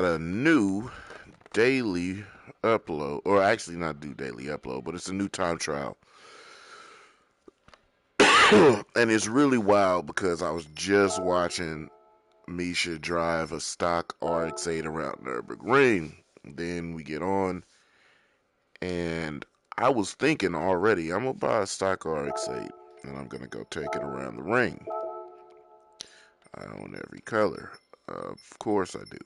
a new daily upload, or actually not do daily upload, but it's a new time trial. And it's really wild because I was just watching Misha drive a stock RX8 around Nürburgring. Then we get on, and I was thinking already, I'm gonna buy a stock RX8 and I'm gonna go take it around the ring. I own every color. Of course I do.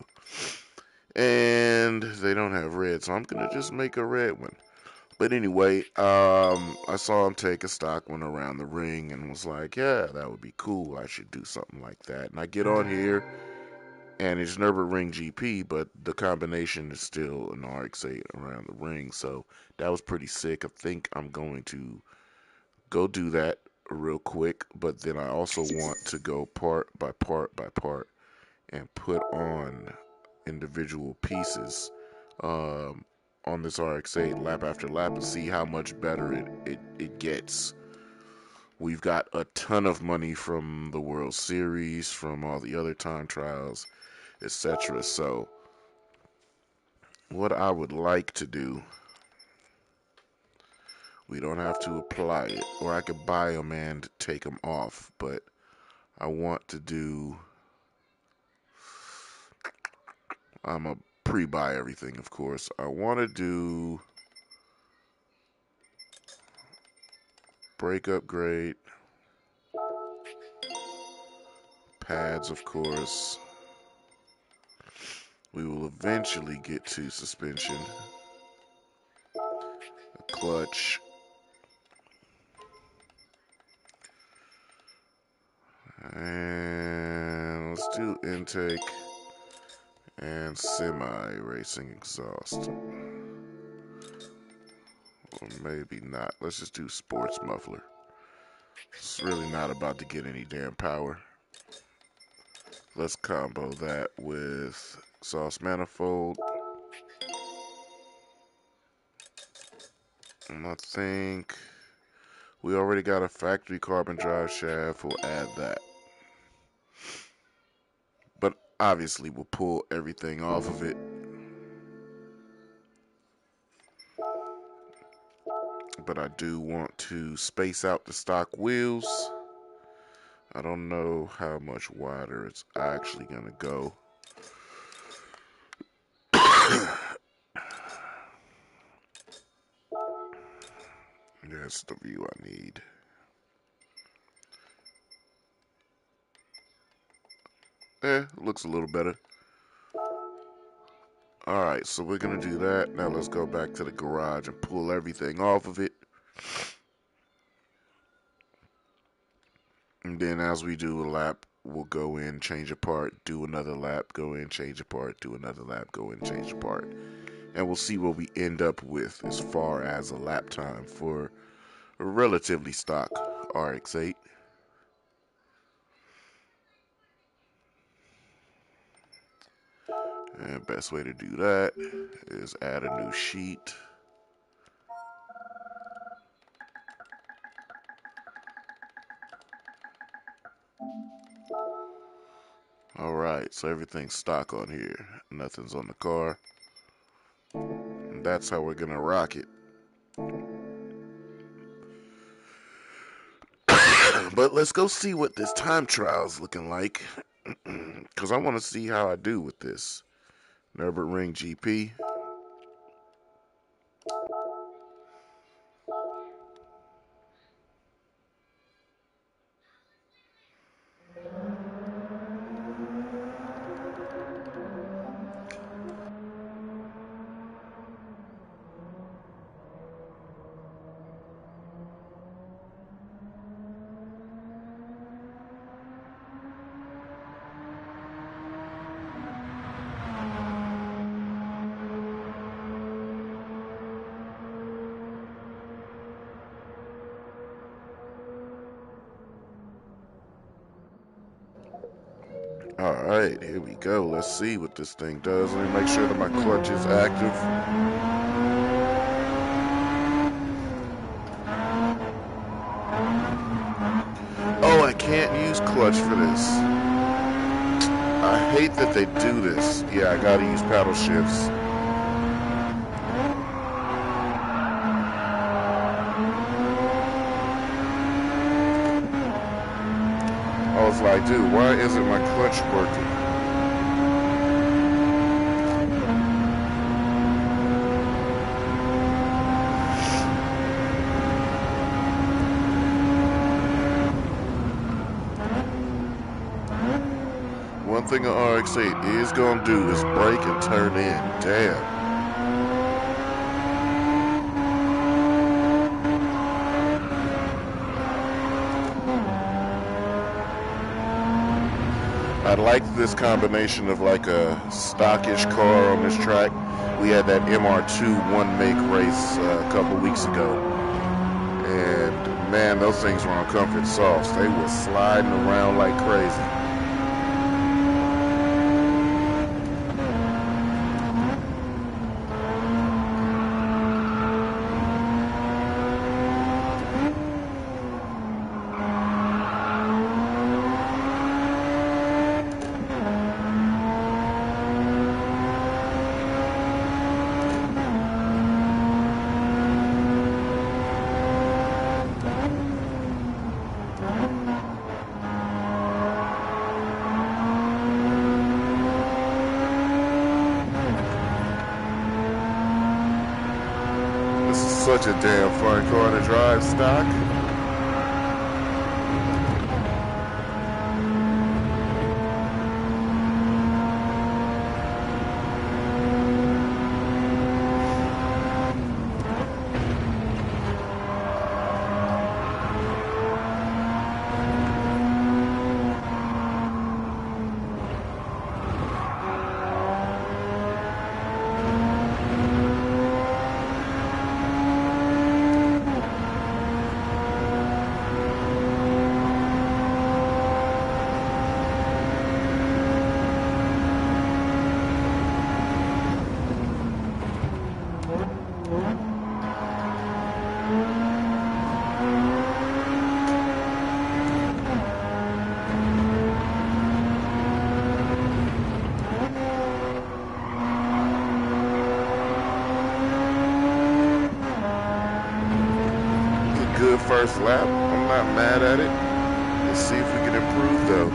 And they don't have red, so I'm gonna just make a red one. But anyway, I saw him take a stock one around the ring and was like, yeah, that would be cool. I should do something like that. And I get on here, and it's Nürburgring GP, but the combination is still an RX8 around the ring. So that was pretty sick. I think I'm going to go do that real quick, but then I also want to go part by part by part and put on individual pieces um, on this RX8 lap after lap and see how much better it gets. We've got a ton of money from the World Series, from all the other time trials, etc. So, what I would like to do, we don't have to apply it, or I could buy them and take them off, but I want to do, I'm a pre-buy everything, of course. I want to do brake upgrade, pads, of course. We will eventually get to suspension, a clutch, and let's do intake and semi-racing exhaust. Or maybe not. Let's just do sports muffler. It's really not about to get any damn power. Let's combo that with exhaust manifold. And I think we already got a factory carbon drive shaft. We'll add that. But obviously we'll pull everything off of it. But I do want to space out the stock wheels. I don't know how much wider it's actually going to go. That's the view I need. Looks a little better. Alright, so we're going to do that. Now let's go back to the garage and pull everything off of it. And then as we do a lap, we'll go in, change a part, do another lap, go in, change a part, do another lap, go in, change a part. And we'll see what we end up with as far as a lap time for a relatively stock RX8. And best way to do that is add a new sheet. Alright, so everything's stock on here. Nothing's on the car. And that's how we're gonna rock it. But let's go see what this time trial is looking like. Because I want to see how I do with this. Nürburgring GP. Alright, here we go. Let's see what this thing does. Let me make sure that my clutch is active. Oh, I can't use clutch for this. I hate that they do this. Yeah, I gotta use paddle shifts. I was like, dude, why isn't my clutch working? One thing an RX8 is gonna do is brake and turn in. Damn. I like this combination of like a stockish car on this track. We had that MR2 one make race a couple weeks ago. And man, those things were on comfort softs. They were sliding around like crazy. This is such a damn fun car to drive stock. Good first lap. I'm not mad at it. Let's see if we can improve though.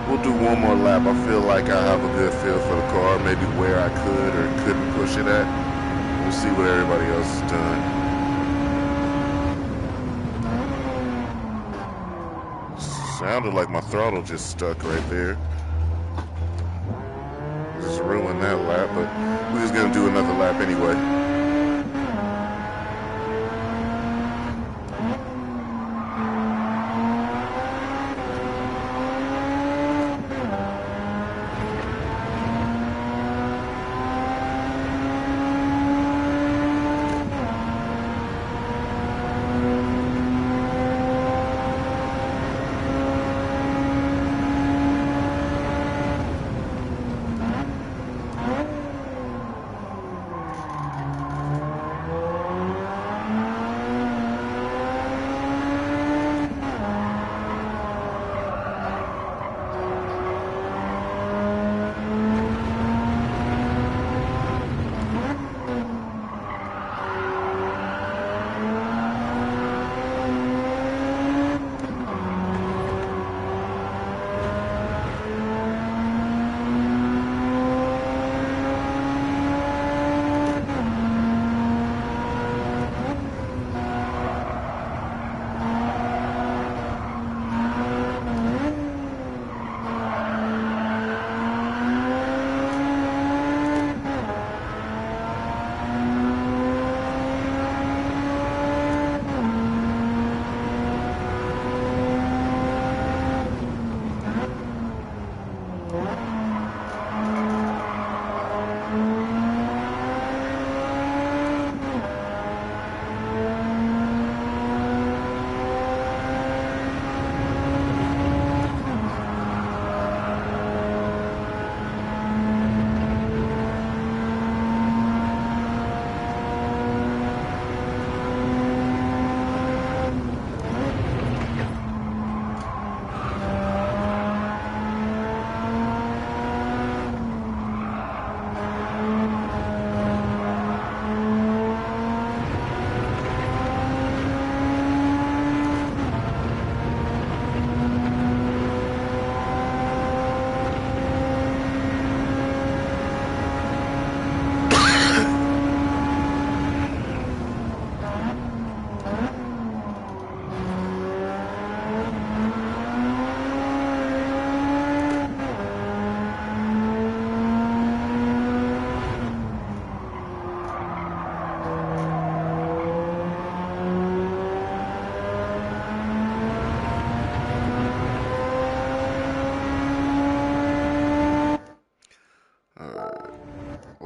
We'll do one more lap. I feel like I have a good feel for the car, maybe where I could or couldn't push it at. We'll see what everybody else has done. Sounded like my throttle just stuck right there. Just ruined that lap, but we're just gonna do another lap anyway.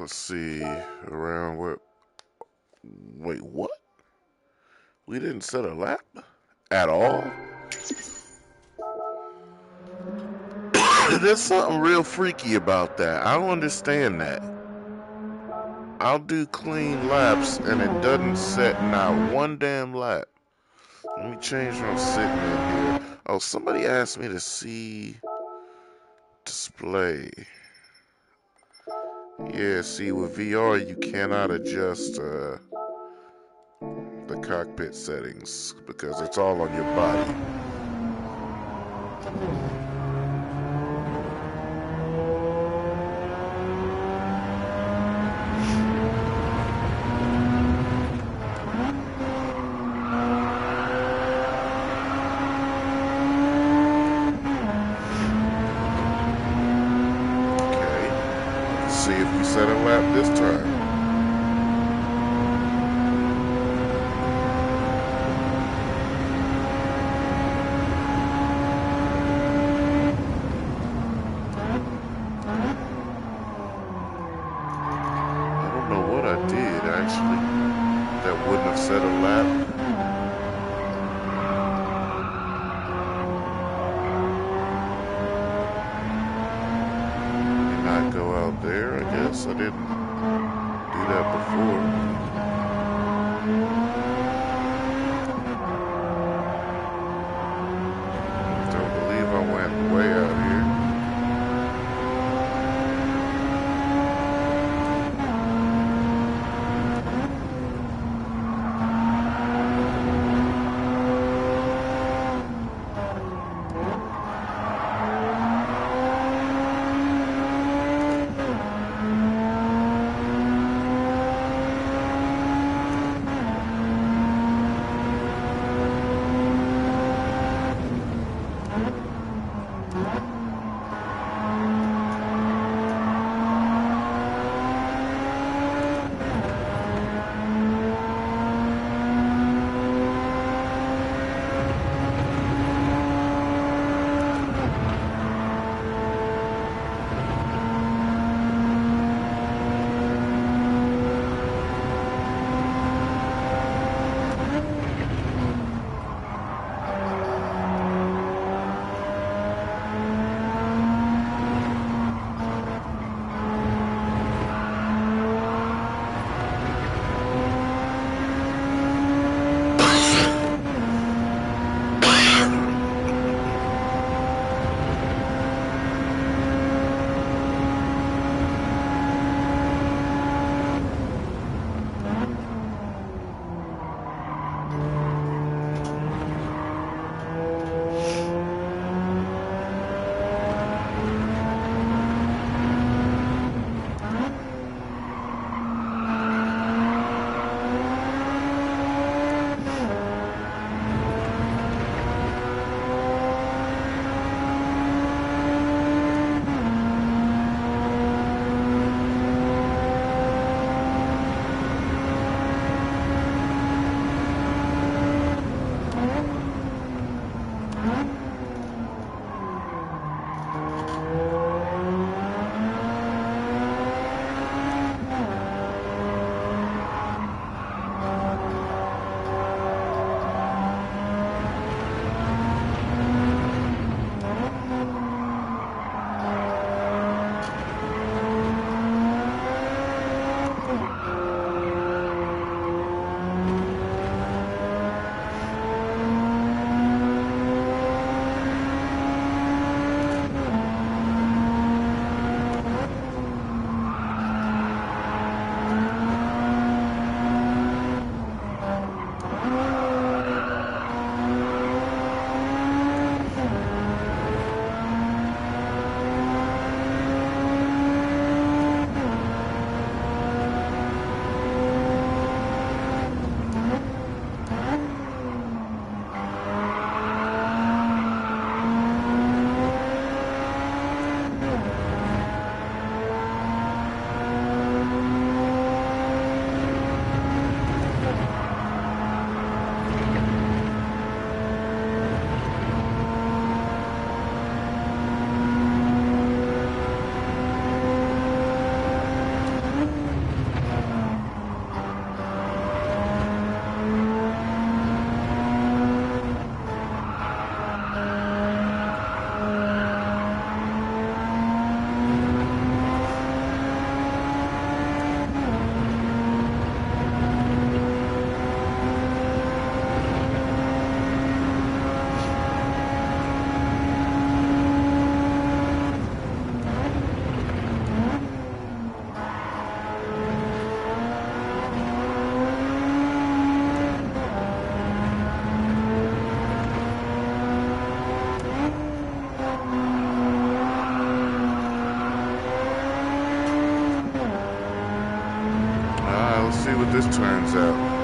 Let's see. Around what? Wait, what? We didn't set a lap? At all? There's something real freaky about that. I don't understand that. I'll do clean laps and it doesn't set not one damn lap. Let me change what I'm sitting in here. Oh, somebody asked me to see display. Yeah, see, with VR you cannot adjust the cockpit settings because it's all on your body. See if we set a lap this time. I don't know what I did actually that wouldn't have set a lap. Did not go out there, I guess. I didn't do that before. Don't believe I went way out here. what this turns out.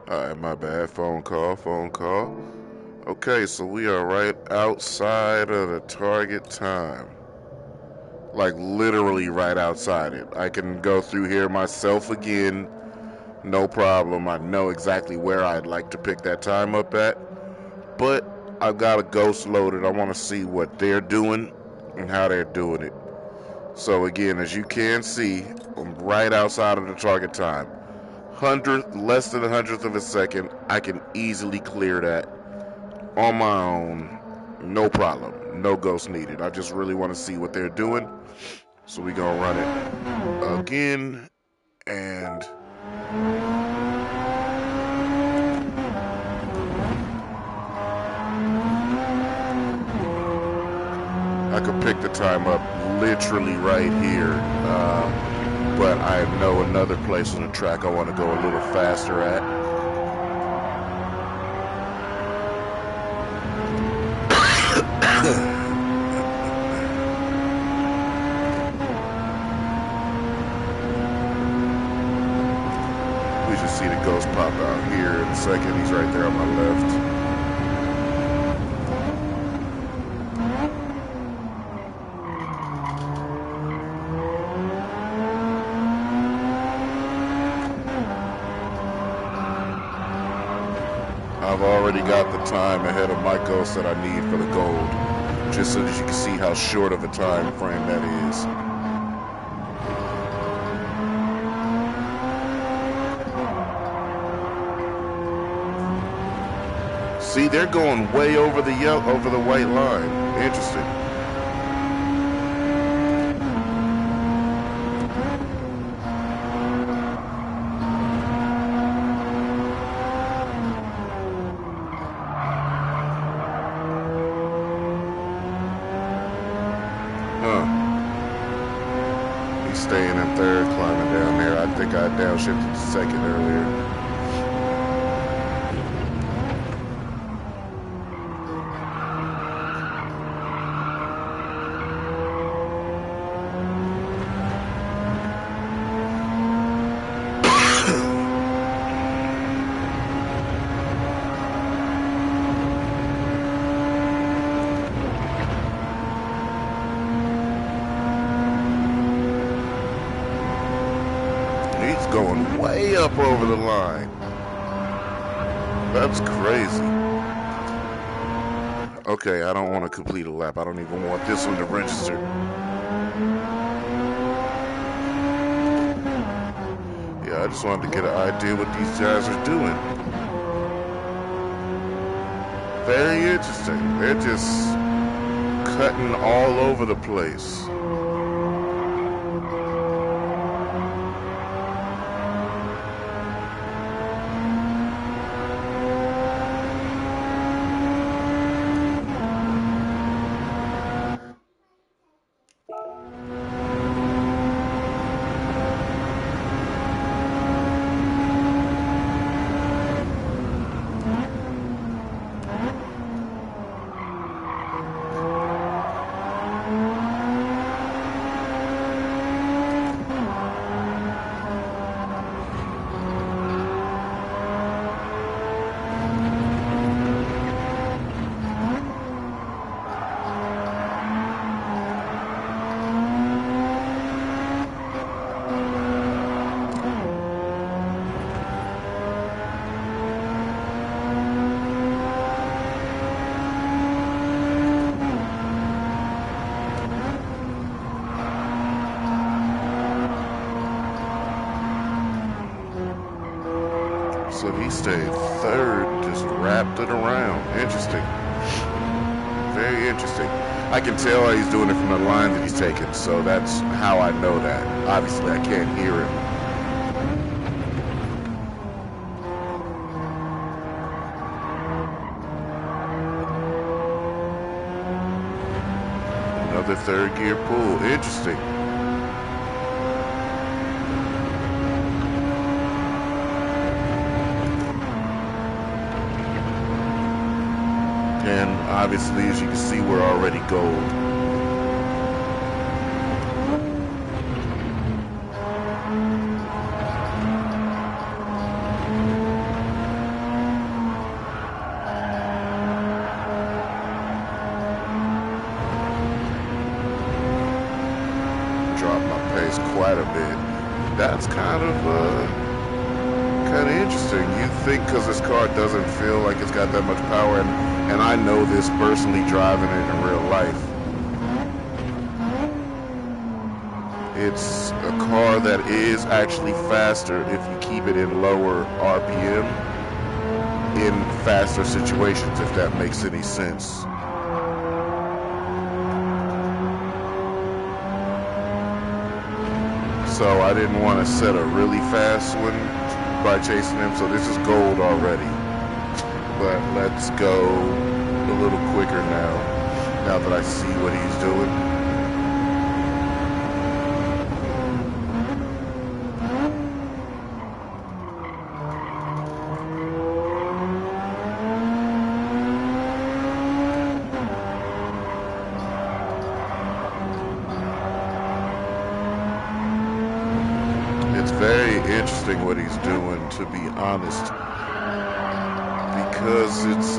Alright, my bad. Phone call. Okay, so we are right outside of the target time. Like, literally right outside it. I can go through here myself again. No problem. I know exactly where I'd like to pick that time up at. But I've got a ghost loaded. I want to see what they're doing and how they're doing it. So again, as you can see, I'm right outside of the target time. Less than a hundredth of a second. I can easily clear that on my own. No problem. No ghost needed. I just really want to see what they're doing. So we gonna run it again, and I could pick the time up literally right here, but I know another place on the track I want to go a little faster at. We should see the ghost pop out here in a second. He's right there on my left. I've already got the time ahead of my ghost that I need for the gold, just so that you can see how short of a time frame that is. See, they're going way over the white line. Interesting. He's staying in third, climbing down there. I think I downshifted to second earlier. Going way up over the line. That's crazy. Okay, I don't want to complete a lap. I don't even want this one to register. Yeah, I just wanted to get an idea what these guys are doing. Very interesting. They're just cutting all over the place. So he stayed third and just wrapped it around. Interesting. Very interesting. I can tell he's doing it from the line that he's taking, so that's how I know that. Obviously, I can't hear him. Another third gear pull. Interesting. And obviously, as you can see, we're already gold. Dropped my pace quite a bit. That's kind of interesting. You think because this car doesn't feel like it's got that much power, and I know this personally driving it in real life. It's a car that is actually faster if you keep it in lower RPM in faster situations, if that makes any sense. So I didn't want to set a really fast one by chasing him, so this is gold already. But let's go a little quicker now that I see what he's doing. It's very interesting what he's doing, to be honest, because it's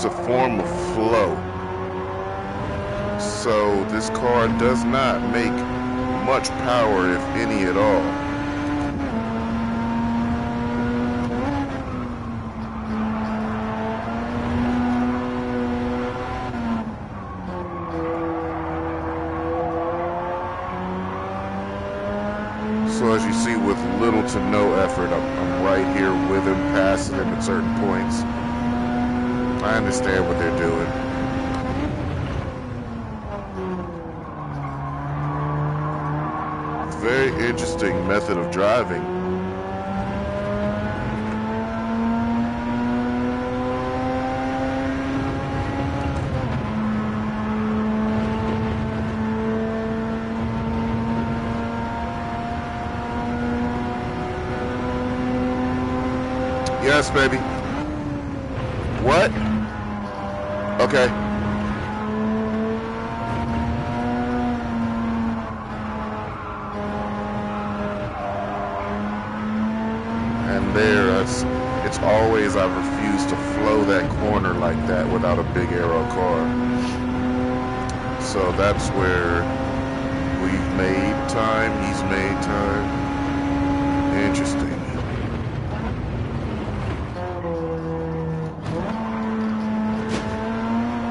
a form of flow. So this car does not make much power, if any at all. So as you see, with little to no effort, I'm right here with him, passing him at certain points. I understand what they're doing. Very interesting method of driving. Yes, baby. What? Okay. And there, it's always I refuse to flow that corner like that without a big aero car. So that's where we've made time, he's made time. Interesting.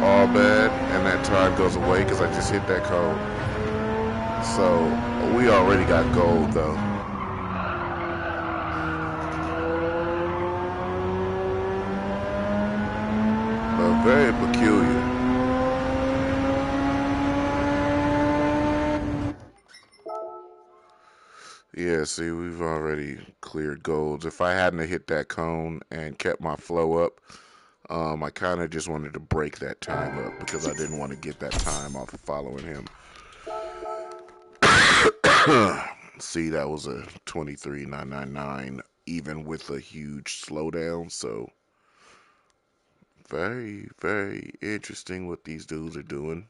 All bad, and that time goes away because I just hit that cone. So we already got gold though. But very peculiar. Yeah, see, we've already cleared golds. If I hadn't hit that cone and kept my flow up, I kind of just wanted to break that time up because I didn't want to get that time off of following him. See, that was a 23.999, even with a huge slowdown. So, very, very interesting what these dudes are doing.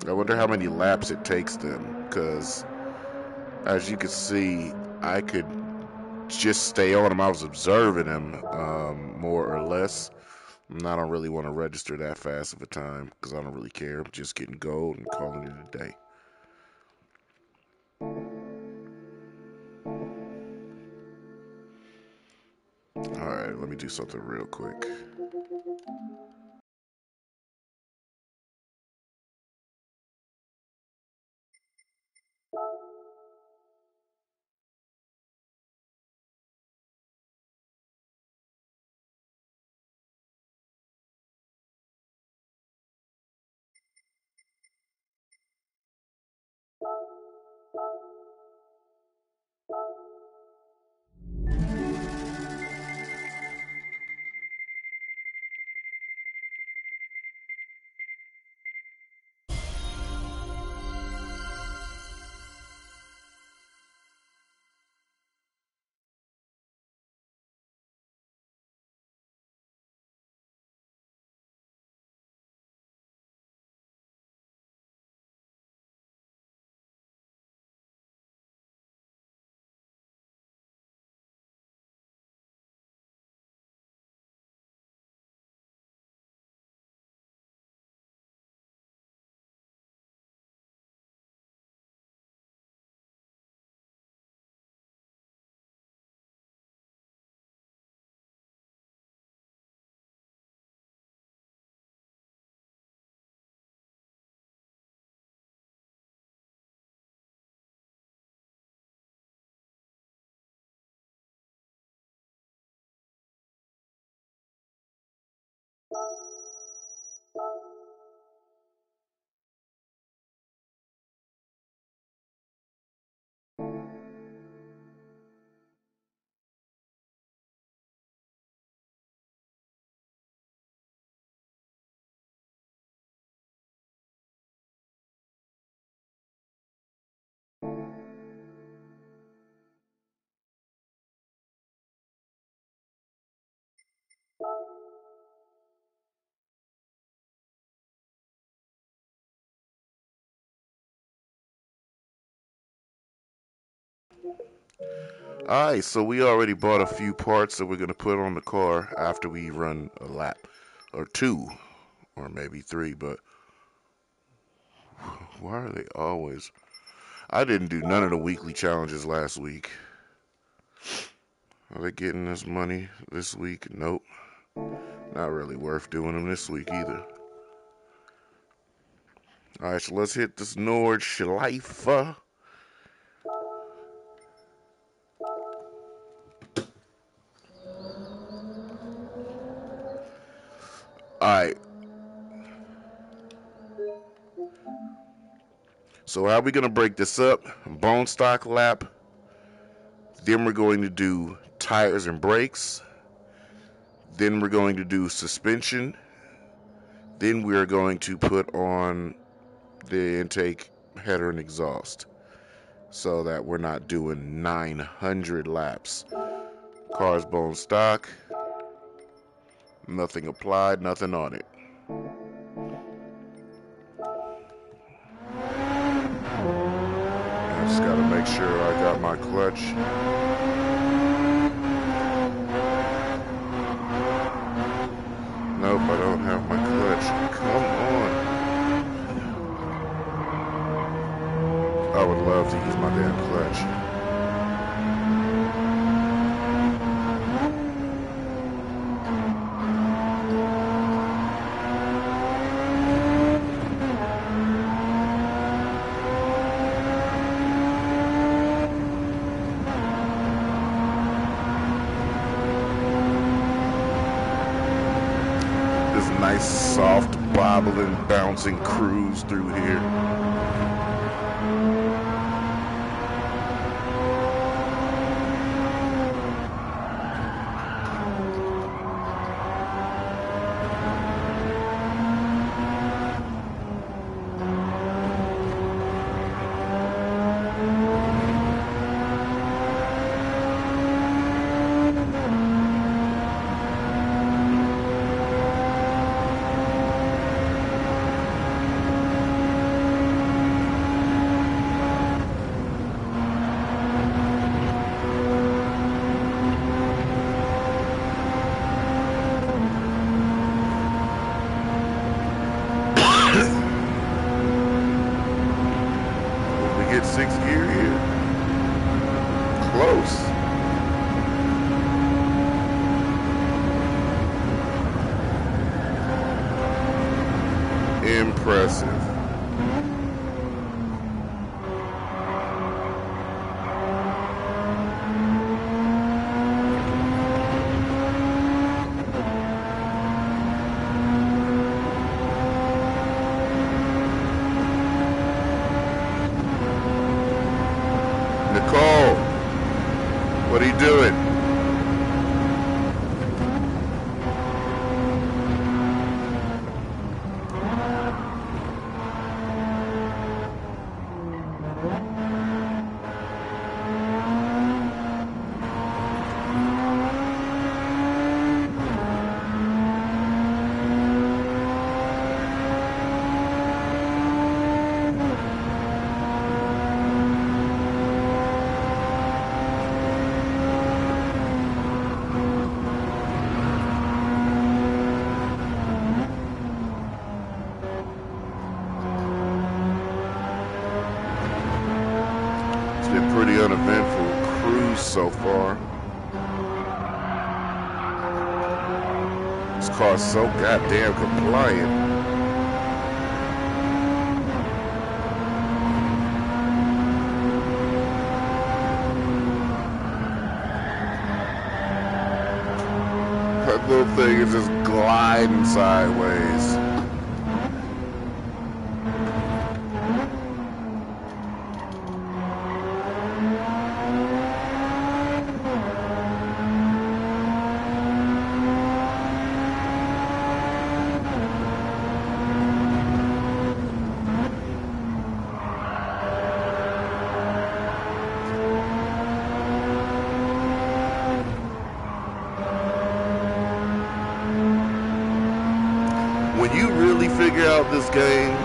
I wonder how many laps it takes them, because as you can see, I could just stay on him. I was observing him, more or less. And I don't really want to register that fast of a time because I don't really care. I'm just getting gold and calling it a day. Alright, let me do something real quick. Alright, so we already bought a few parts that we're going to put on the car after we run a lap. Or two, or maybe three, but why are they always... I didn't do none of the weekly challenges last week. Are they getting us money this week? Nope. Not really worth doing them this week either. Alright, so let's hit this Nordschleife. Alright. So how are we going to break this up? Bone stock lap. Then we're going to do tires and brakes. Then we're going to do suspension. Then we're going to put on the intake, header, and exhaust. So that we're not doing 900 laps. Car's bone stock. Nothing applied, nothing on it. I just gotta make sure I got my clutch. Nope, I don't have my clutch. Come on. I would love to use my damn clutch. Nice, soft, bobbling, bouncing cruise through here. Sixth gear here. Close. Impressive. Nicole, what are you doing? Pretty uneventful cruise so far. This car's so goddamn compliant. That little thing is just gliding sideways. When you really figure out this game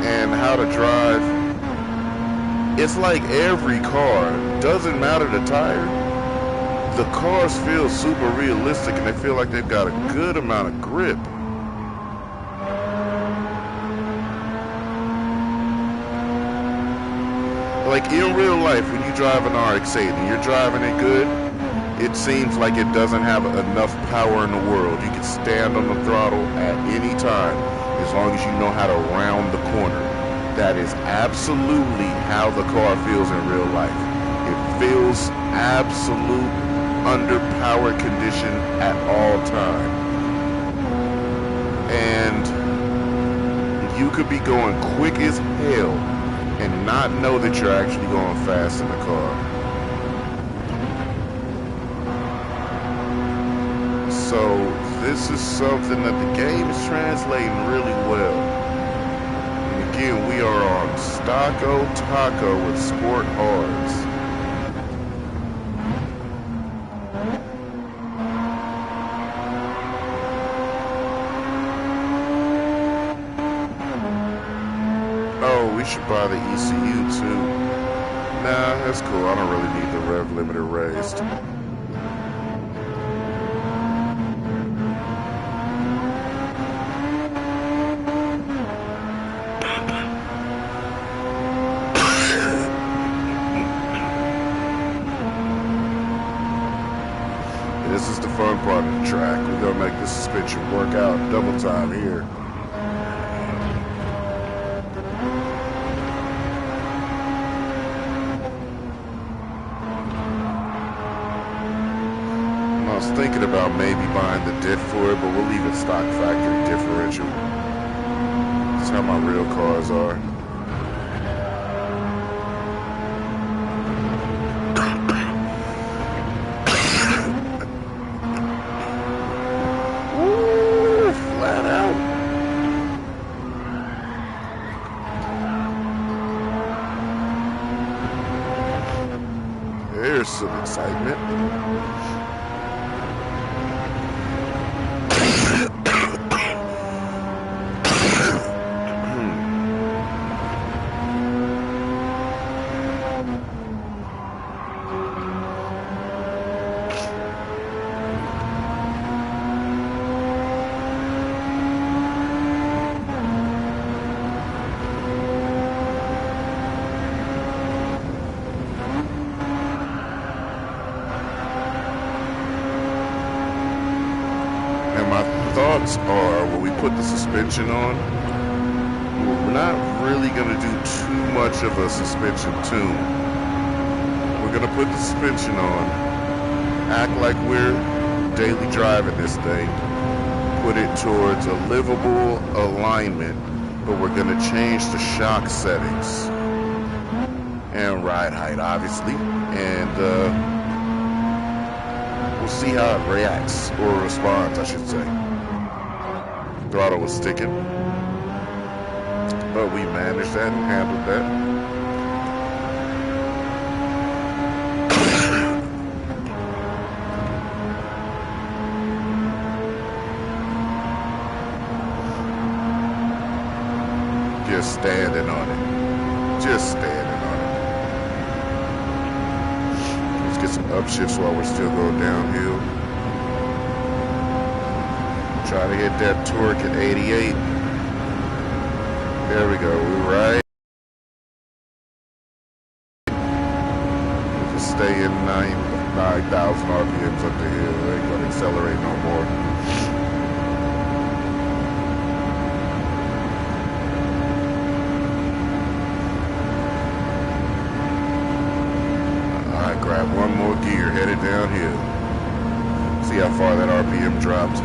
and how to drive, it's like every car, doesn't matter the tire, the cars feel super realistic and they feel like they've got a good amount of grip. Like in real life, when you drive an Rx8 and you're driving it good, it seems like it doesn't have enough power in the world. You can stand on the throttle at any time as long as you know how to round the corner. That is absolutely how the car feels in real life. It feels absolute underpowered condition at all time. And you could be going quick as hell and not know that you're actually going fast in the car. So this is something that the game is translating really well. And again, we are on Stocko Taco with Sport Hards. Oh, we should buy the ECU too. Nah, that's cool. I don't really need the rev limiter raised. This is the fun part of the track. We're gonna make the suspension work out double time here. I was thinking about maybe buying the diff for it, but we'll leave it stock factory differential. That's how my real cars are. There's some excitement. And my thoughts are, when we put the suspension on, we're not really going to do too much of a suspension tune. We're going to put the suspension on, act like we're daily driving this thing, put it towards a livable alignment, but we're going to change the shock settings and ride height, obviously, and we'll see how it reacts, or responds, I should say. Throttle was sticking, but we managed that and handled that. Just standing on it. Just standing on it. Let's get some upshifts while we're still going downhill. Try to hit that torque at 88. There we go. We're right. Just stay in 9,000 RPMs up the hill. They ain't gonna accelerate no more. Alright, grab one more gear, headed downhill. See how far that RPM dropped.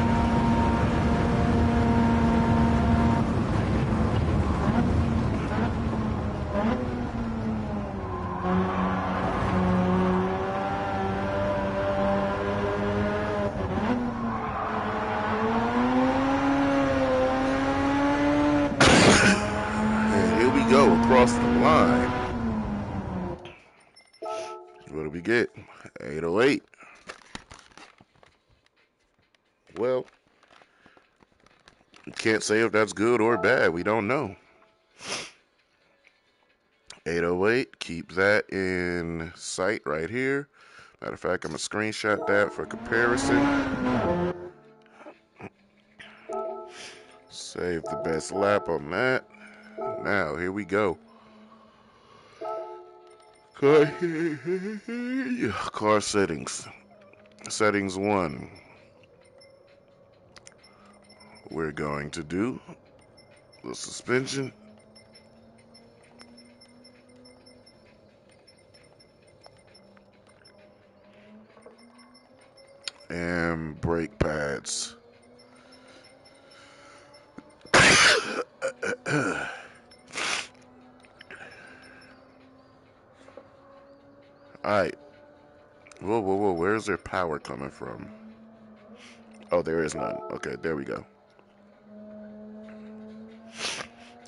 line. What do we get? 808. Well, can't say if that's good or bad. We don't know. 808. Keep that in sight right here. Matter of fact, I'm going to screenshot that for comparison. Save the best lap on that. Now, here we go. Car settings. Settings 1. We're going to do the suspension. And brake pads. Alright. Whoa. Where's their power coming from? Oh, there is none. Okay, there we go.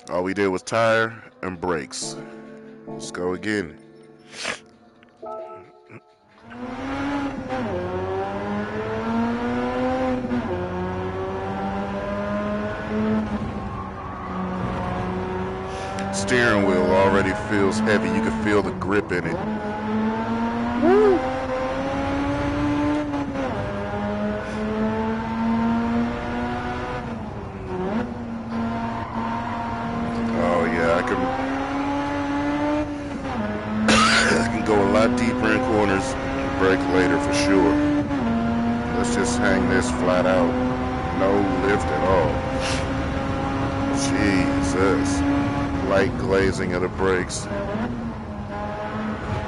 All we did was tire and brakes. Let's go again. Steering wheel already feels heavy. You can feel the grip in it. Woo! Oh yeah, I can go a lot deeper in corners. Brake later for sure. Let's just hang this flat out. No lift at all. Jesus. Light glazing of the brakes.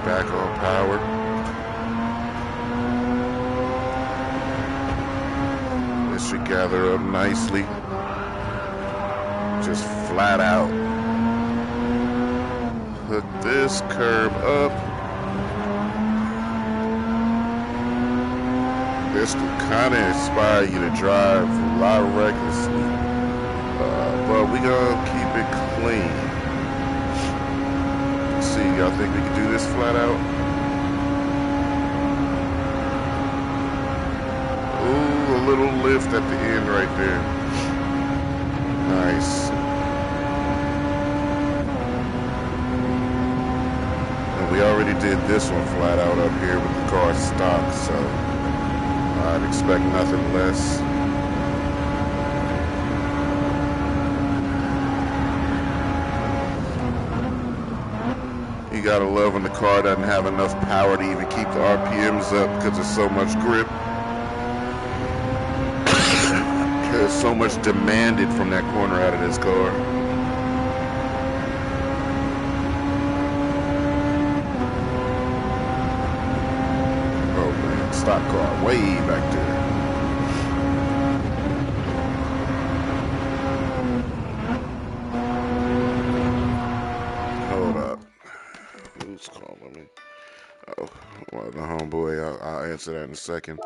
Back on power. This should gather up nicely. Just flat out. Hook this curb up. This will kind of inspire you to drive a lot recklessly. But we gonna keep it clean. Let's see, y'all think we can do this flat out? Ooh, a little lift at the end right there. Nice. And we already did this one flat out up here with the car stock, so I'd expect nothing less. You gotta love when the car doesn't have enough power to even keep the RPMs up because there's so much grip. There's so much demanded from that corner out of this car. Oh man, stock car way back there. Hold up. Who's calling me? Oh, well, the homeboy. I'll answer that in a second.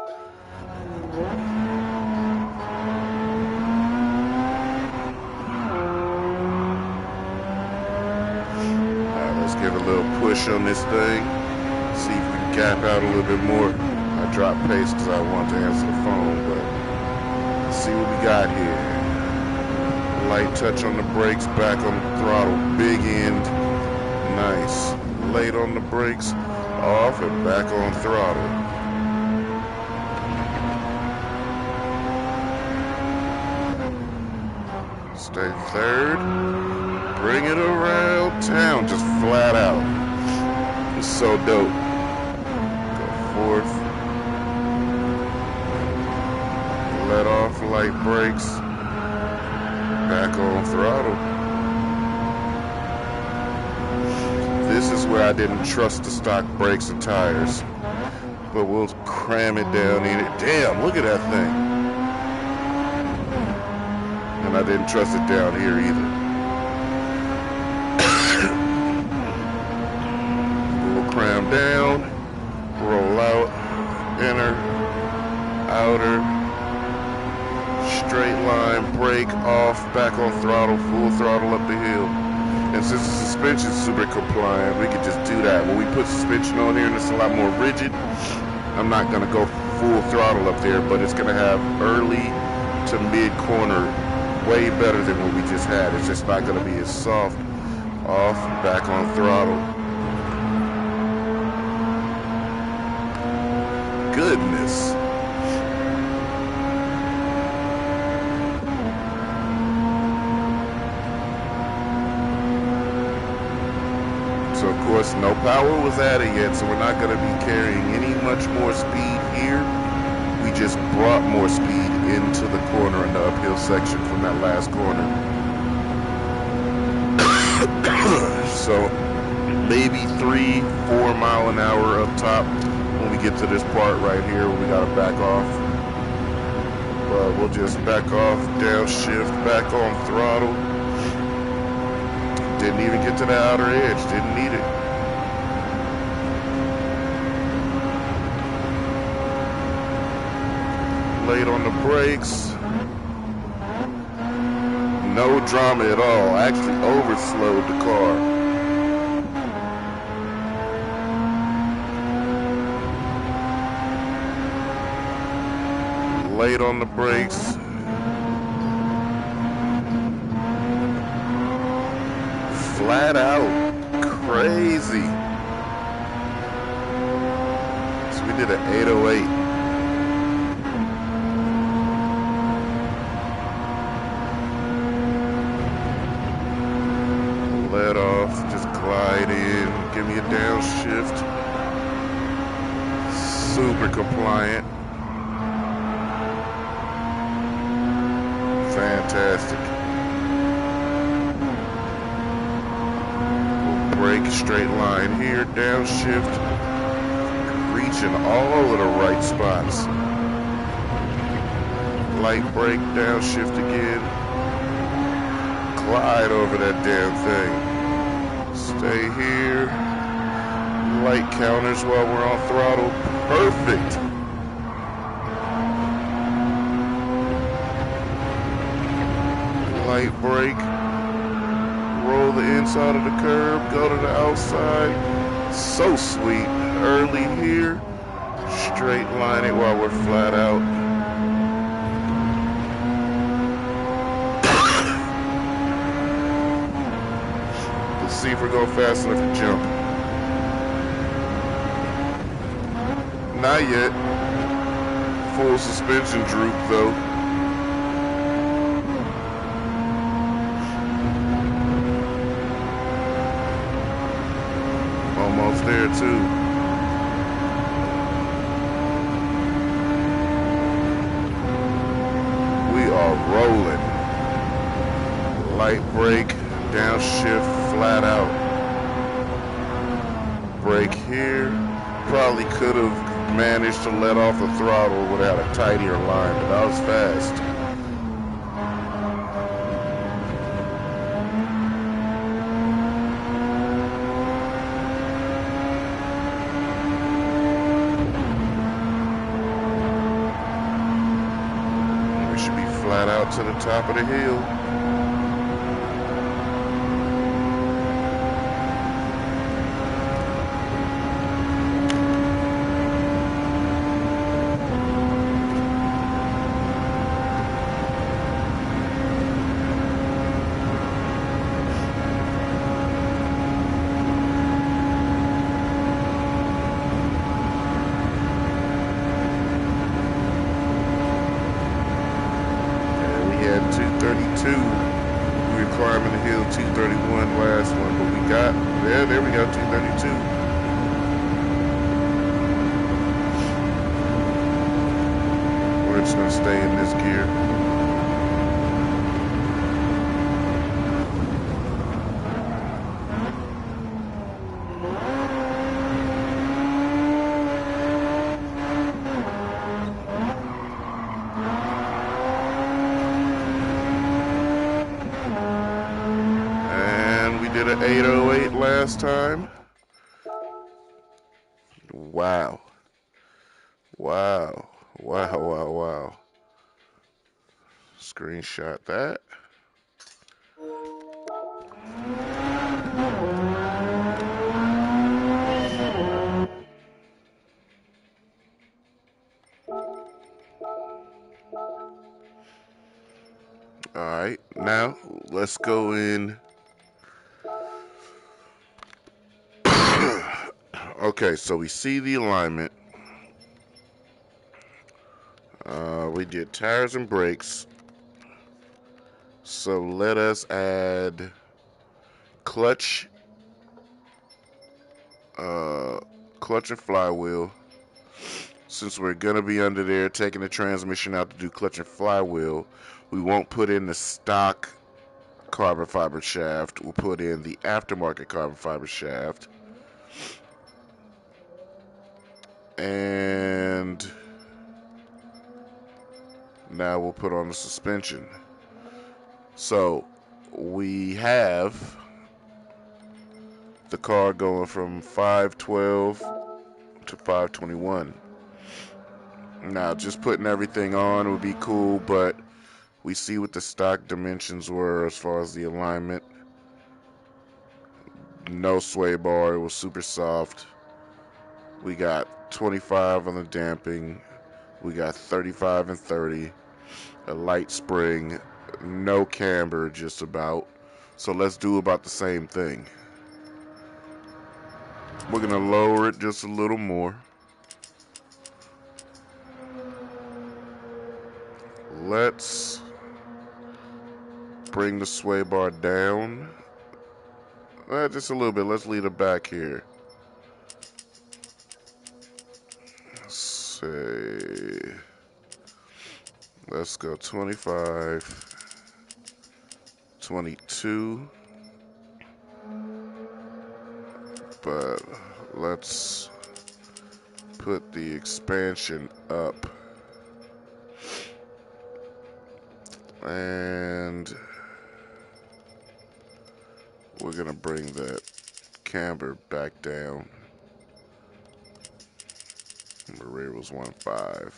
Let's give a little push on this thing. See if we can gap out a little bit more. I dropped pace because I want to answer the phone, but let's see what we got here. Light touch on the brakes, back on the throttle, big end, nice. Late on the brakes, off and back on throttle. Stay third. Bring it around town, just flat out. It's so dope. Go fourth. Let off light brakes. Back on throttle. This is where I didn't trust the stock brakes and tires. But we'll cram it down in it. Damn, look at that thing. And I didn't trust it down here either. Cram down, roll out, inner, outer, straight line, brake, off, back on throttle, full throttle up the hill. And since this is suspension's super compliant, we could just do that. When we put suspension on here and it's a lot more rigid, I'm not gonna go full throttle up there, but it's gonna have early to mid corner way better than what we just had. It's just not gonna be as soft. Off, back on throttle. Goodness. So of course no power was added yet, so we're not going to be carrying any much more speed here. We just brought more speed into the corner in the uphill section from that last corner. So maybe 3-4 mile an hour up top when we get to this part right here where we got to back off. But we'll just back off, downshift, back on throttle. Didn't even get to the outer edge, didn't need it. Late on the brakes. No drama at all. Actually overslowed the car. Late on the brakes. Flat out crazy. So we did an 808. Let off, just glide in, give me a downshift. Super compliant. Fantastic. Brake, straight line here, downshift, reaching all of the right spots. Light brake, downshift again. Glide over that damn thing. Stay here. Light counters while we're on throttle. Perfect. Light brake. Roll the inside of the curb, go to the outside. So sweet. Early here. Straight line it while we're flat out. Let's see if we're going fast enough to jump. Not yet. Full suspension droop though. Almost there too. We are rolling. Light brake, downshift, flat out. Brake here. Probably could have managed to let off the throttle without a tighter line, but that was fast. Flat out to the top of the hill. We were climbing the hill 231 last one, but we got there we go, 232. We're just gonna stay in this gear. Did an 808 last time. Wow. Wow. Wow, wow, wow. Screenshot that. let's go in. Okay, so we see the alignment. We did tires and brakes. So let us add clutch, clutch and flywheel. Since we're gonna be under there taking the transmission out to do clutch and flywheel, we won't put in the stock carbon fiber shaft. We'll put in the aftermarket carbon fiber shaft. And now we'll put on the suspension. So we have the car going from 512 to 521. Now, just putting everything on would be cool, but we see what the stock dimensions were as far as the alignment. No sway bar, it was super soft. We got 25 on the damping. We got 35 and 30. A light spring, no camber, just about. So let's do about the same thing. We're gonna lower it just a little more. Let's bring the sway bar down. Just a little bit. Let's lead it back here. Say, let's go 25, 22. But let's put the expansion up. And we're gonna bring that camber back down. The rear was 1.5.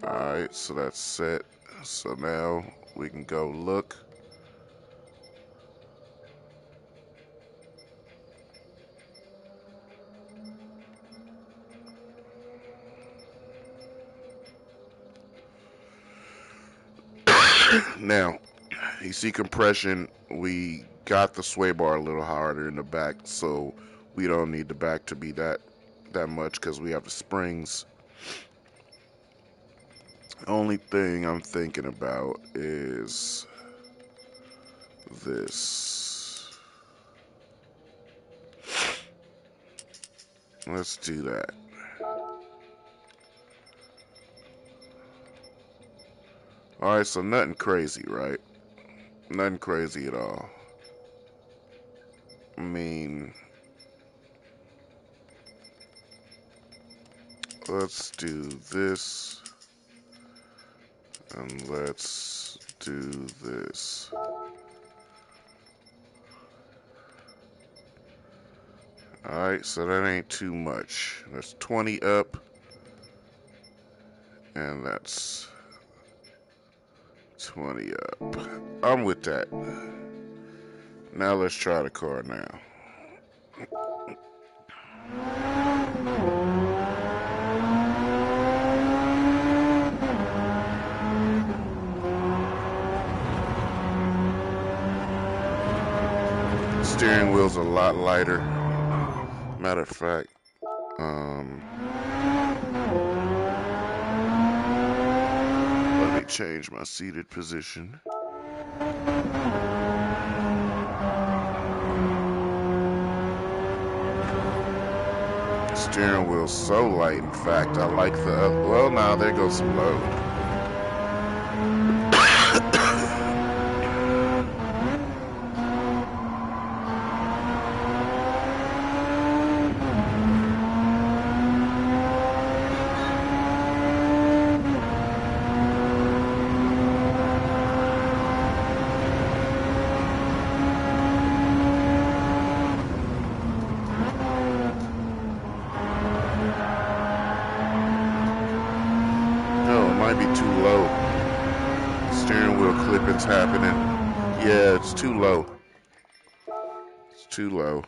Alright, so that's set. So now we can go look. Now, you see compression, we got the sway bar a little harder in the back, so we don't need the back to be that much because we have the springs. Only thing I'm thinking about is this. Let's do that. Alright, so nothing crazy, right? Nothing crazy at all. I mean, let's do this. And let's do this. Alright, so that ain't too much. That's 20 up. And that's 20 up. I'm with that. Now let's try the car now. Steering wheel's a lot lighter. Matter of fact, let me change my seated position. Steering wheel's so light, in fact, I like the other. Well, now there goes some load. Might be too low. Steering wheel clipping's happening. Yeah, it's too low. It's too low.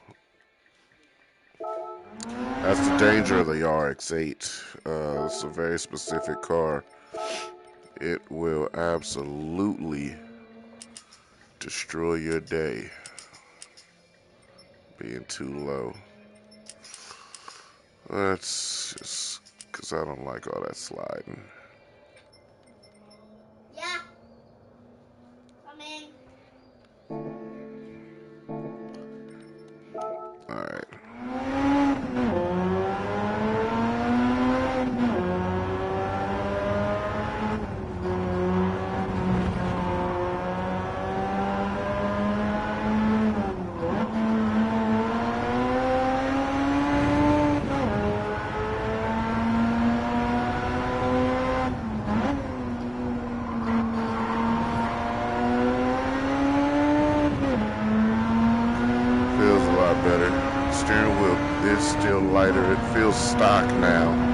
That's the danger of the Rx8. It's a very specific car. It will absolutely destroy your day being too low. That's just because I don't like all that sliding. Yeah. Coming. Alright. Feels a lot better. Steering wheel is still lighter. It feels stock now.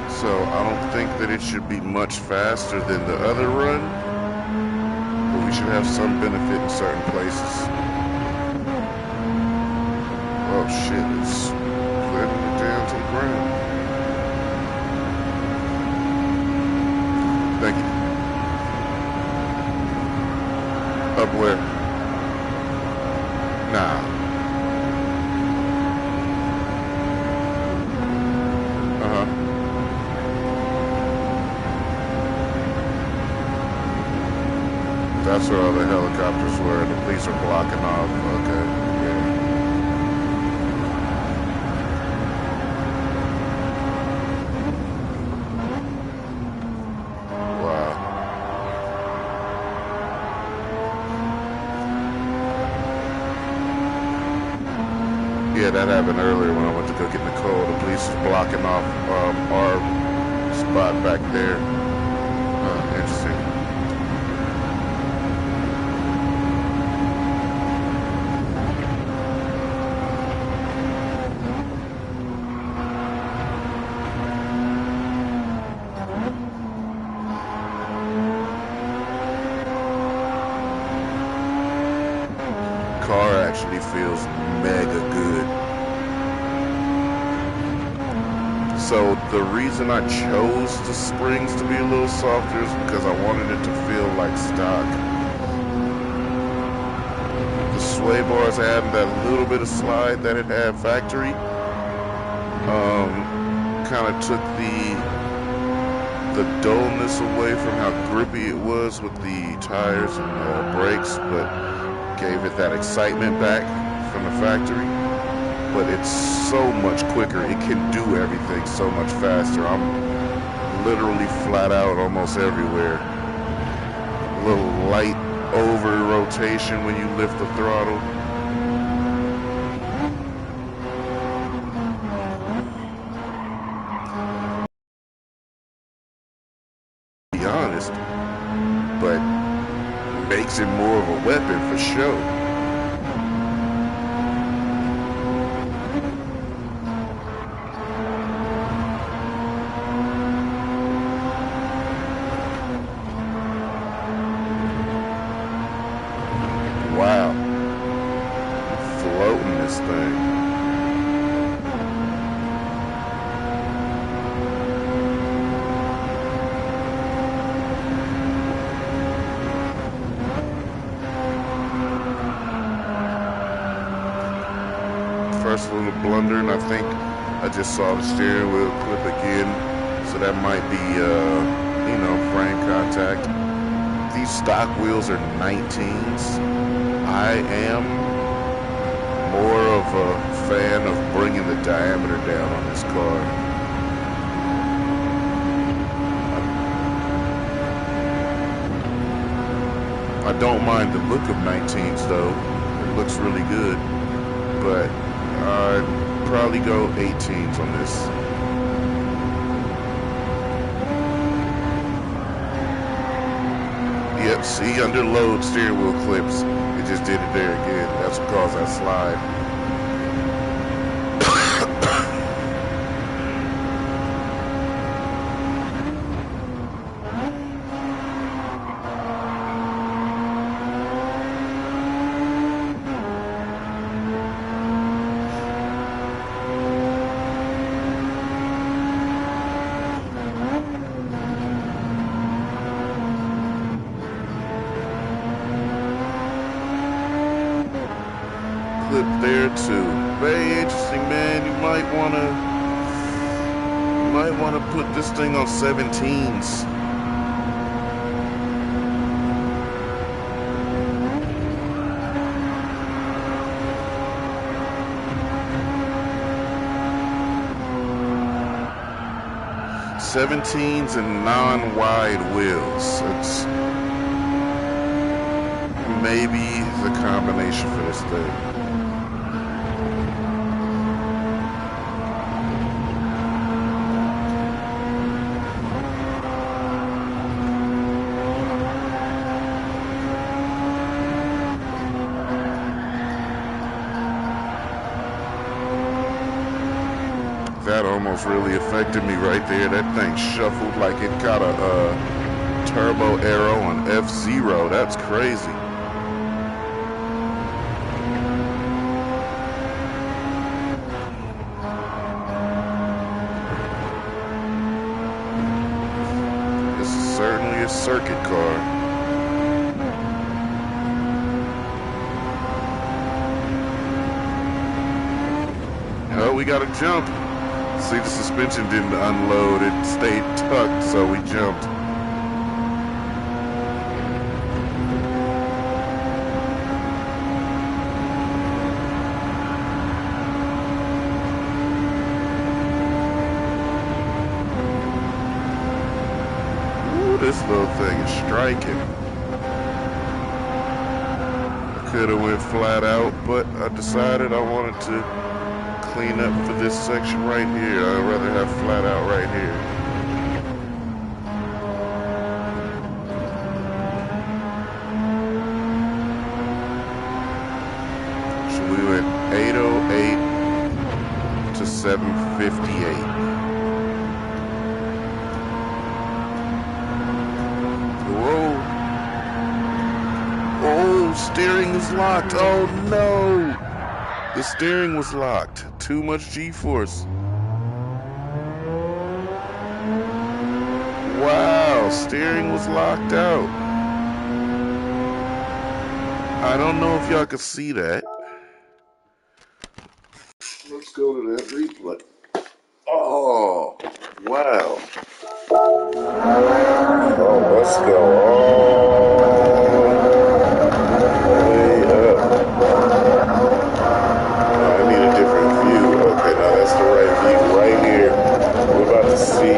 So I don't think that it should be much faster than the other run, but we should have some benefit in certain places. Oh shit, it's letting it down to the ground. Thank you. Up where? Nah. Uh-huh. That's where all the helicopters were. The police are blocking off. Okay. Yeah. Wow. Yeah, that happened earlier when I went to go get Nicole. The police was blocking off our spot back there. Interesting. Car actually feels mega good. So the reason I chose the springs to be a little softer is because I wanted it to feel like stock. The sway bars had that little bit of slide that it had factory. Kind of took the dullness away from how grippy it was with the tires and brakes, but gave it that excitement back from the factory. But it's so much quicker. It can do everything so much faster. I'm literally flat out almost everywhere. A little light over rotation when you lift the throttle. To be honest, but makes it more of a weapon for show. Wow. Floating this thing. First little blunder, and I think I just saw the steering wheel clip again. So that might be, frame contact. These stock wheels are 19s. I am more of a fan of bringing the diameter down on this car. I don't mind the look of 19s though. It looks really good. But I'd probably go 18s on this. Yep, see, under load steering wheel clips. It just did it there again. That's what caused that slide. clip there too. Very interesting, man. You might wanna put this thing on 17s. Seventeens and non-wide wheels. It's maybe the combination for this thing. That almost really affected me right there. That thing shuffled like it got a turbo arrow on F-Zero. That's crazy. This is certainly a circuit car. Oh, we got a jump. See, the suspension didn't unload. It stayed tucked, so we jumped. Ooh, this little thing is striking. Could have went flat out, but I decided I wanted to clean up for this section right here. I'd rather have flat out right here. So we went 808 to 758. Whoa. Oh, steering is locked. Oh no. The steering was locked. Too much G-force. Wow, steering was locked out. I don't know if y'all could see that. Let's go to that replay. Oh, wow. Oh, let's go all the way up. Oh, I need a different view. Okay, now that's the right view right here. We're about to see.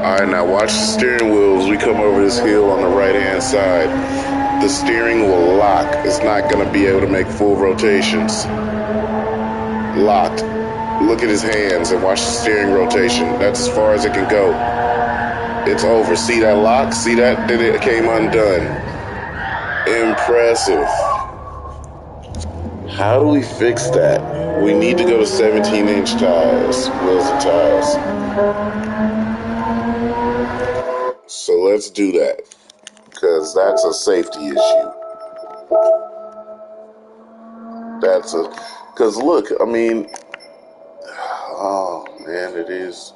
Alright, now watch the steering wheel as we come over this hill on the right hand side. The steering will lock. It's not going to be able to make full rotations. Locked. Look at his hands and watch the steering rotation. That's as far as it can go. It's over. See that lock? See that? Then it came undone. Impressive. How do we fix that? We need to go to 17-inch tires, wheels and tires. So let's do that, because that's a safety issue. Because look, I mean, oh man, it is.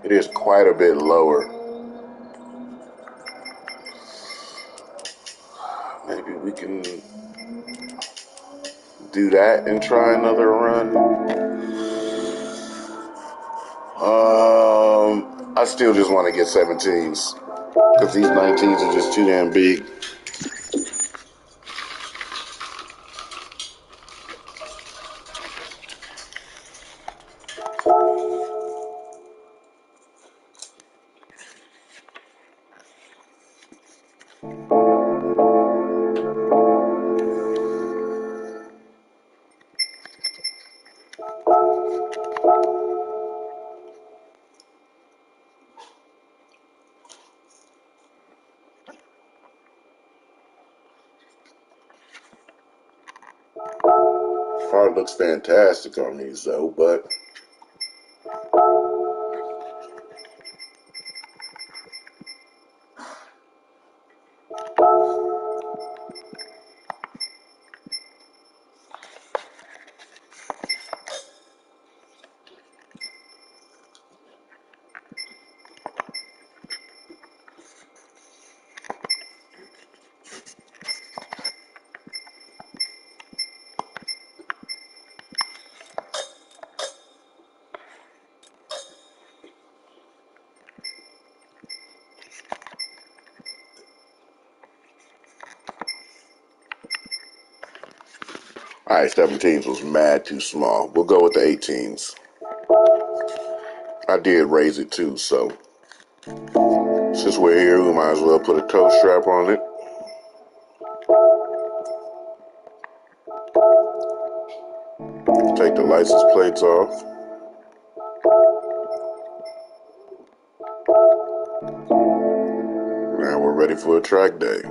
It is quite a bit lower. Maybe we can do that and try another run. I still just want to get 17s, because these 19s are just too damn big. Car looks fantastic on these though, but Alright, 17s was mad too small. We'll go with the 18s. I did raise it too, so since we're here, we might as well put a toe strap on it. Take the license plates off. Now we're ready for a track day.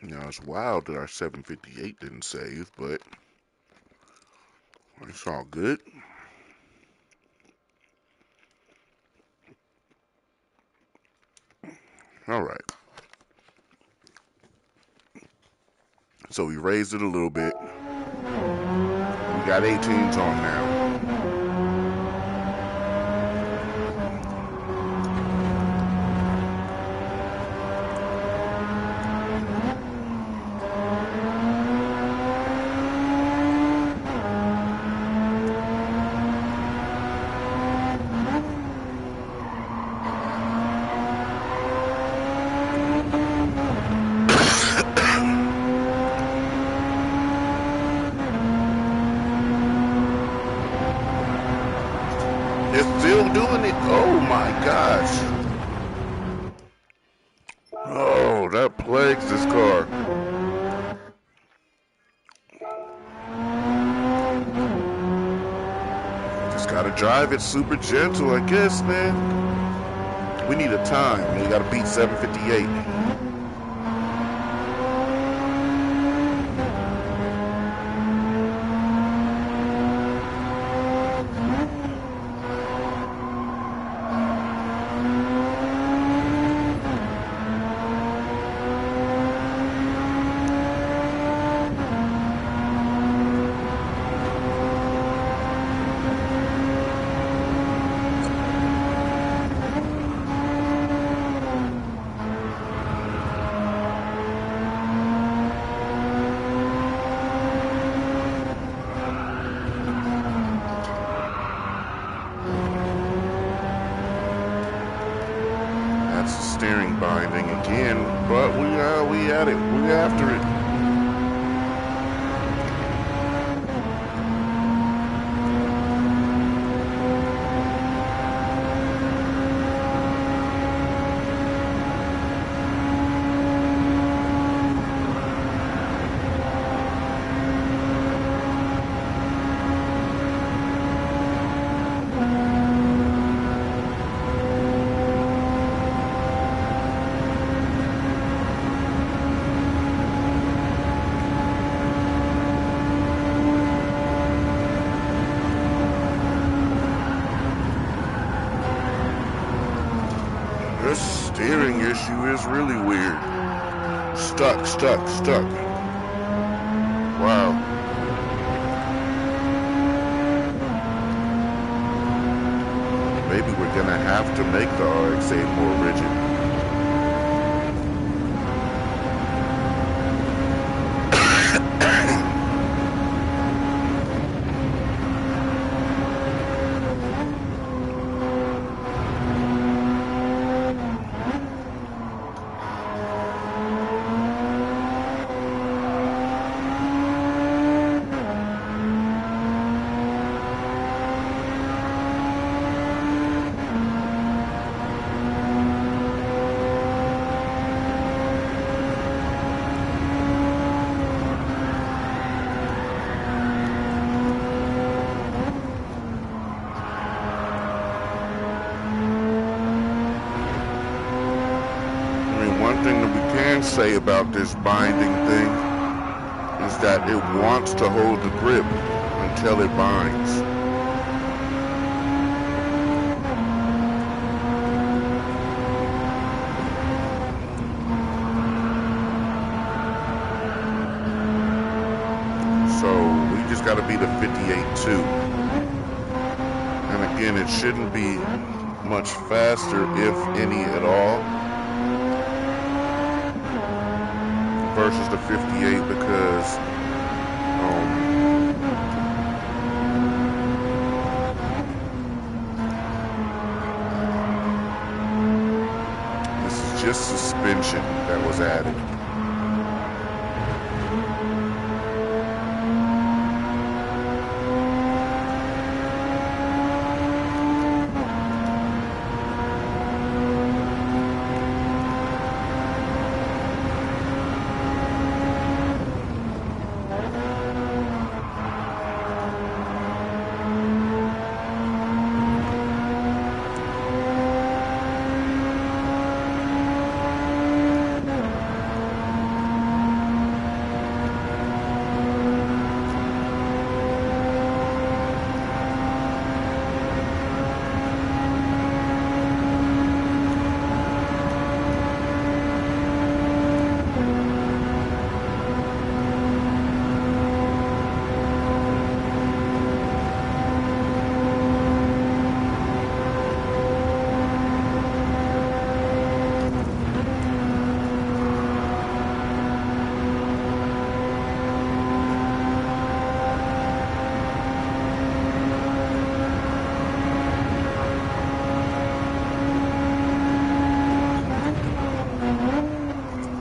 Now it's wild that our 758 didn't save, but it's all good. All right. So we raised it a little bit. We got 18s on now. It's still doing it. Oh my gosh. Oh, that plagues this car. Just gotta drive it super gentle, I guess, man. We need a time. We gotta beat 758. That's the steering binding again, but we at it. We after it. This steering issue is really weird. Stuck, stuck, stuck. Wow. Maybe we're gonna have to make the RX8 more rigid. One thing that we can say about this binding thing is that it wants to hold the grip until it binds. So we just got to be the 58.2. And again, it shouldn't be much faster, if any at all, versus the 58, because this is just suspension that was added.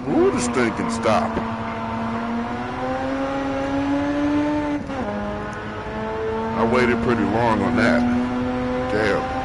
Ooh, this thing can stop. I waited pretty long on that. Damn.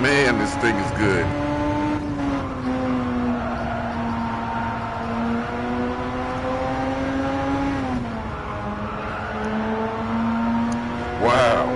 Man, this thing is good. Wow.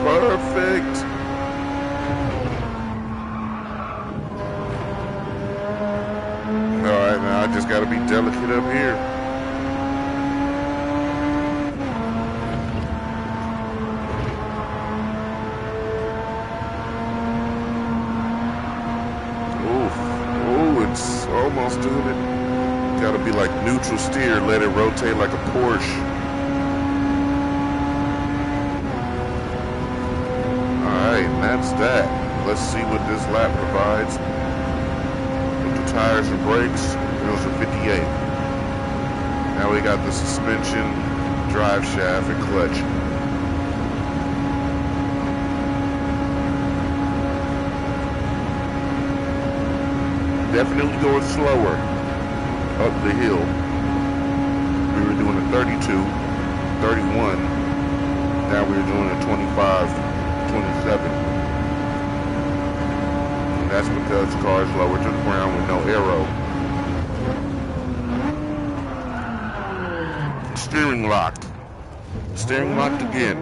Perfect. Alright, now I just gotta be delicate up here. Oof. Ooh, it's almost doing it. Gotta be like neutral steer, let it rotate like a Porsche. Alright, and that's that. Let's see what this lap provides. With the tires and brakes, those are 58. Now we got the suspension, drive shaft, and clutch. Definitely going slower up the hill. We were doing a 32, 31. Now we're doing a 25, 27. And that's because the car is lower to the ground with no aero. Steering locked. Steering locked again.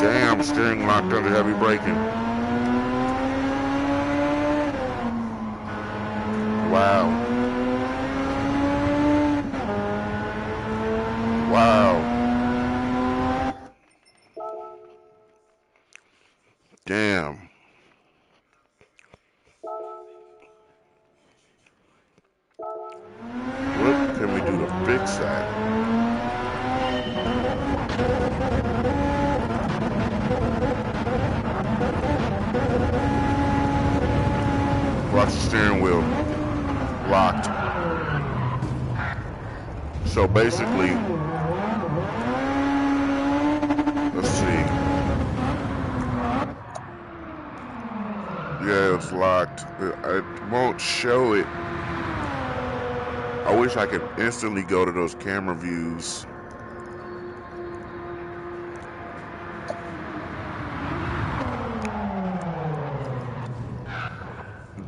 Damn, steering locked under heavy braking. Wow. Wow. Damn. What can we do to fix that? Watch the steering wheel. Locked. So basically, let's see. Yeah, it's locked. It won't show it. I wish I could instantly go to those camera views.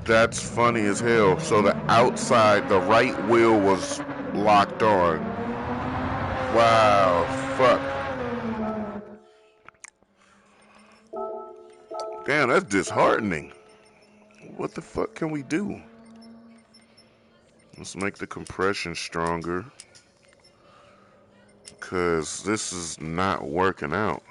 That's funny as hell. So the outside, the right wheel was locked on. Wow, fuck. Damn, that's disheartening. What the fuck can we do? Let's make the compression stronger. Because this is not working out.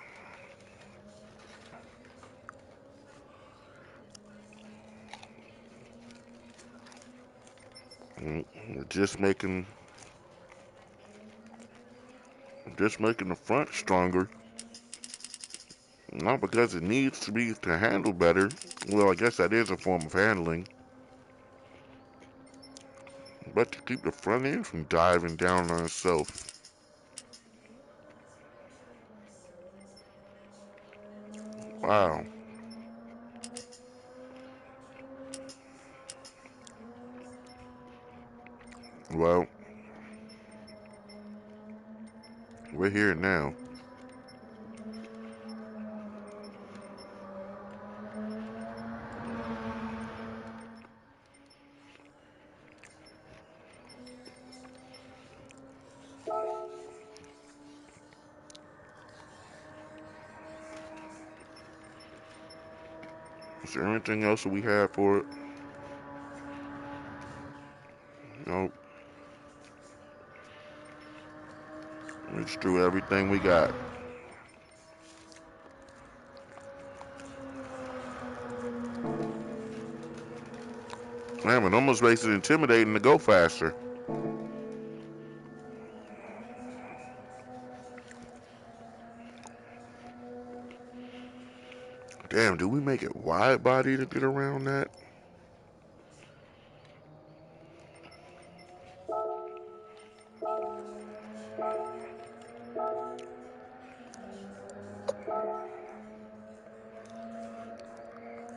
We're just making the front stronger. Not because it needs to be to handle better. Well, I guess that is a form of handling. But to keep the front end from diving down on itself. Wow. Well, we're here now. Is there anything else that we have for it? Nope. We just threw everything we got. Damn, it almost makes it intimidating to go faster. Damn, do we make it wide body to get around that?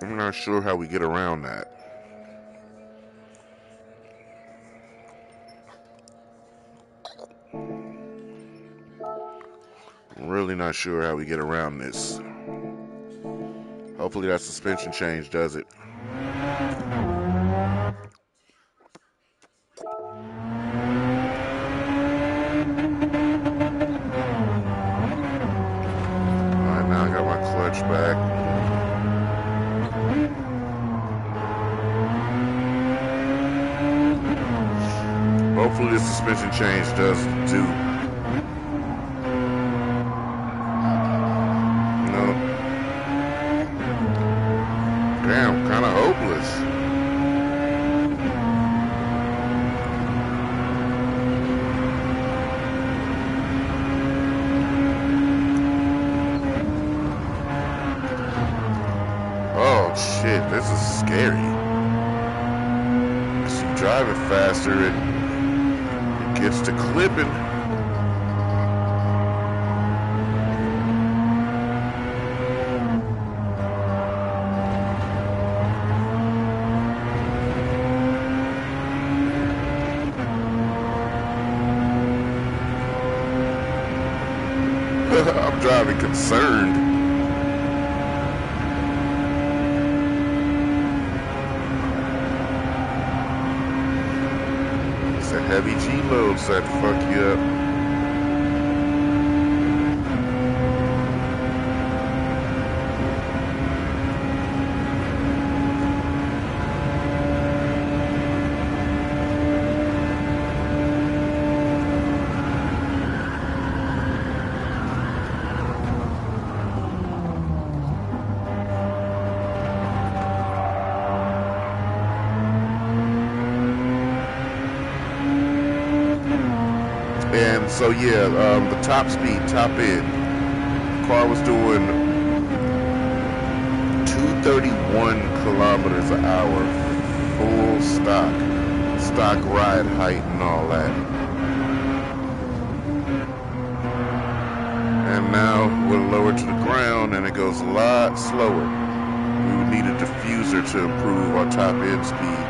I'm not sure how we get around that. I'm really not sure how we get around this. Hopefully that suspension change does it. switchback. Hopefully the suspension change does do. No. Damn, kind of hopeless. Oh shit, this is scary. Cause you drive it faster, it gets to clipping. I'm driving concerned. It's the heavy G-loads that fuck you up. And so yeah, the top speed, top end, car was doing 231 kilometers an hour, full stock ride height and all that. And now we're lower to the ground and it goes a lot slower. We would need a diffuser to improve our top end speed.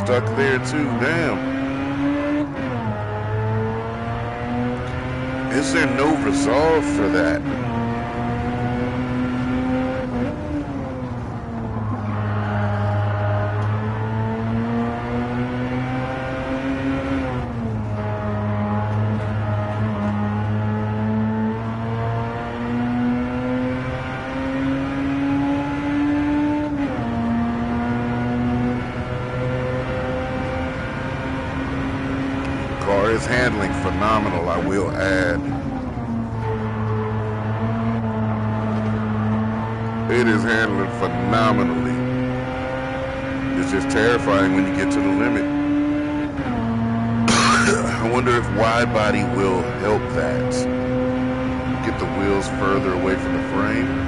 Stuck there too, damn. Is there no resolve for that? Car is handling phenomenal, I will add. It is handling phenomenally. It's just terrifying when you get to the limit. I wonder if wide body will help that. Get the wheels further away from the frame.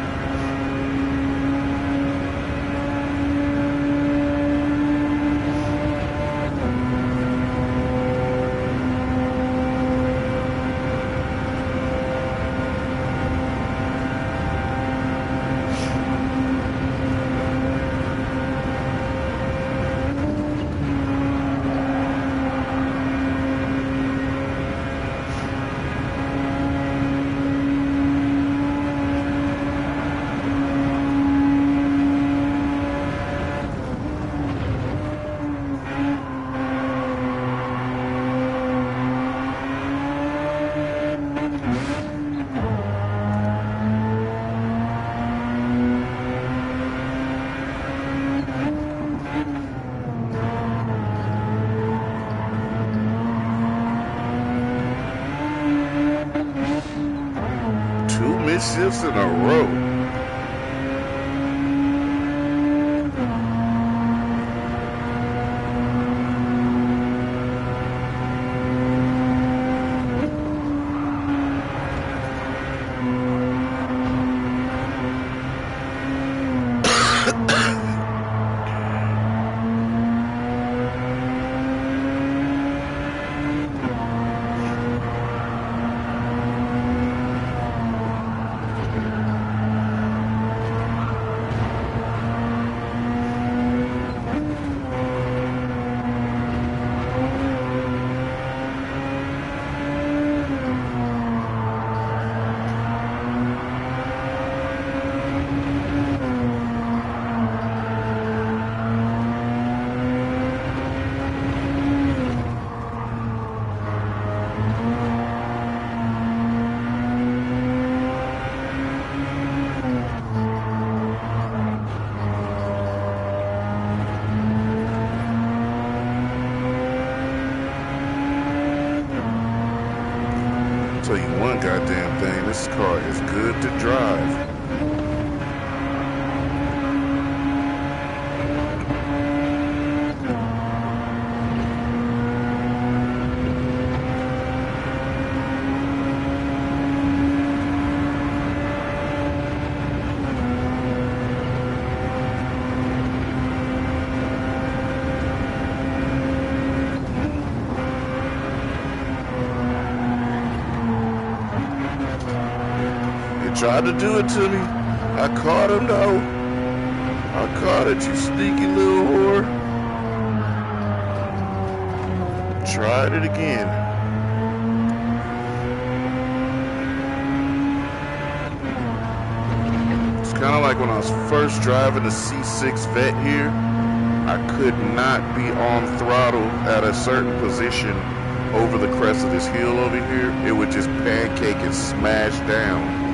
Shifts in a row. goddamn thing. This car is good to drive. You tried to do it to me. I caught him though. I caught it, you sneaky little whore. Tried it again. It's kind of like when I was first driving the C6 Vet here. I could not be on throttle at a certain position over the crest of this hill over here. It would just pancake and smash down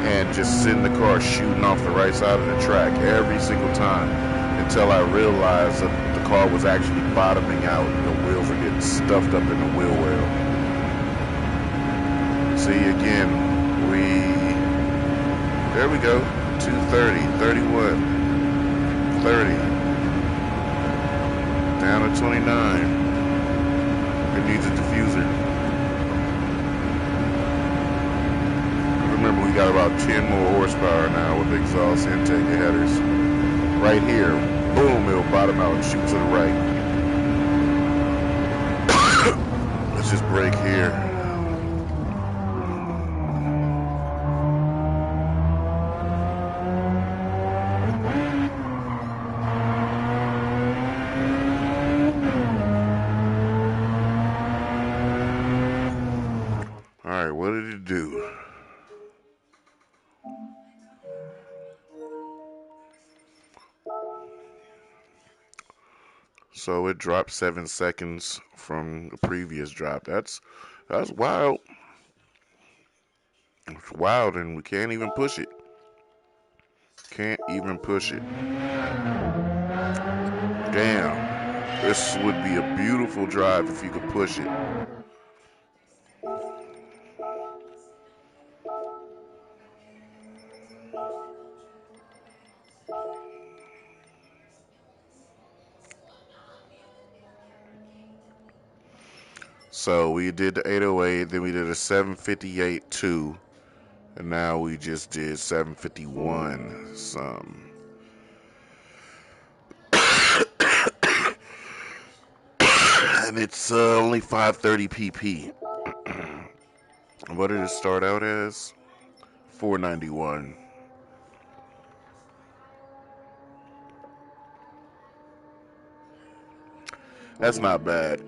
and just send the car shooting off the right side of the track every single time until I realized that the car was actually bottoming out and the wheels were getting stuffed up in the wheel well. See, again, there we go, 230, 31, 30, down to 29. It needs a diffuser. Remember, we got about 10 more horsepower now with exhaust intake and headers. Right here, boom, it'll bottom out and shoot to the right. Let's just brake here. Alright, what did it do? So it dropped 7 seconds from the previous drop. That's wild. It's wild, and we can't even push it. Can't even push it. Damn. This would be a beautiful drive if you could push it. So we did the 808, then we did a 758 2, and now we just did 751 some. And it's only 530 pp. What did it start out as? 491. That's not bad.